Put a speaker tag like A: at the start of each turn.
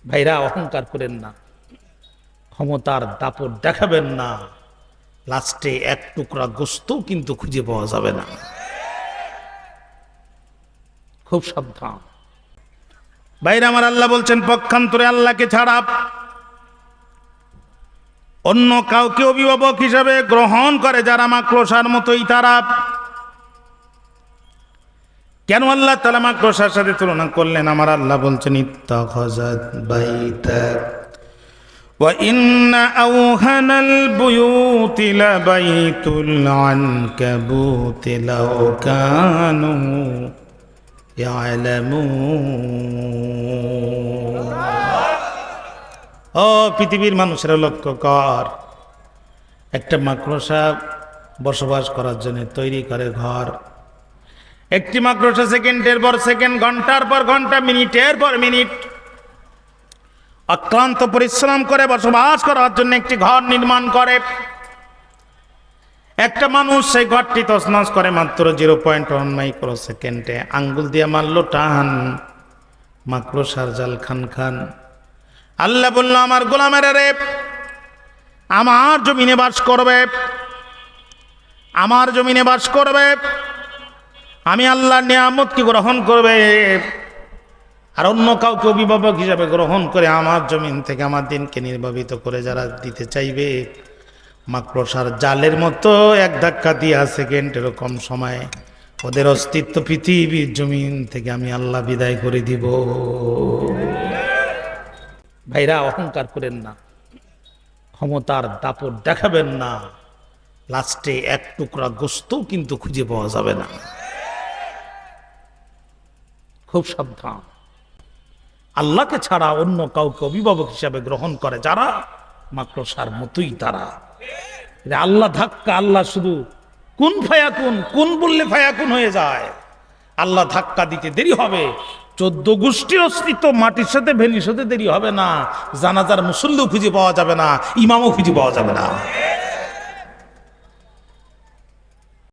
A: ভাইরা, অহংকার করেন না, ক্ষমতার দাপট দেখাবেন না, লাস্টে এক টুকরা গোস্তও কিন্তু খুঁজে পাওয়া যাবে না। খুব সাবধান ভাইরা আমার। আল্লাহ বলছেন পক্ষান্তরে আল্লাহকে ছাড়া অন্য কাউকে অভিভাবক হিসাবে গ্রহণ করে যারা মাকড়সার মতোই তারা। কেন আল্লাহ তাআলা মাকড়সার সাথে তুলনা করলেন? আমার আল্লাহ বলছেন ইত্তাখাযাত বাইতা ওয়া ইন্না আওহানাল বুয়ুতি লাবাইতুল আনকাবুত লাও কানু ইয়ালামুন। ও পৃথিবীর মানুষেরা লক্ষ্য কর, একটা মাকড়সা বসবাস করার জন্য তৈরি করে ঘর। একটি মাকড়সা সেকেন্ডের পর সেকেন্ড, ঘন্টার পর ঘন্টা, মিনিটের পর মিনিট অক্লান্ত পরিশ্রম করে বসবাস করার জন্য একটি ঘর নির্মাণ করে। একটা মানুষ সেই ঘরটি তছনছ করে মাত্র 0.1 মাইক্রো সেকেন্ডে। আঙ্গুল দিয়ে মারলো টান, মাকড়সার জাল খান খান। আল্লাহ বলল আমার গোলামেরা রে, আমার জমিনে বাস করবে, আমার জমিনে বাস করবে, আমি আল্লাহর নিয়ামতকে গ্রহণ করবে, আর অন্য কাউকে অভিভাবক হিসাবে গ্রহণ করে আমার জমিন থেকে আমার দিনকে নির্বাপিত করে যারা দিতে চাইবে, মাকড়সার জালের মতো এক ধাক্কা দিয়া সেকেন্ডের কম সময়ে ওদের অস্তিত্ব পৃথিবীর জমিন থেকে আমি আল্লাহ বিদায় করে দিব। ভাইরা, অহংকার করেন না, ক্ষমতার দাপট দেখাবেন না, লাস্টে এক টুকরা গোস্তও কিন্তু খুঁজে পাওয়া যাবে না। খুব সাবধান। আল্লাহকে ছাড়া অন্য কাউকে অভিভাবক হিসাবে গ্রহণ করে যারা, মাকড়সার মতোই তারা। আল্লাহ ধাক্কা, আল্লাহ শুধু কুন ফায়াকুন, কুন বললে ফায়াকুন হয়ে যায়। আল্লাহ ধাক্কা দিতে দেরি হবে, 14 গোষ্ঠীর অস্তিত্ব মাটির সাথে ভেনিস হতে দেরি হবে না। জানাজার মুসল্লিও খুঁজে পাওয়া যাবে না, ইমামও খুঁজে পাওয়া যাবে না।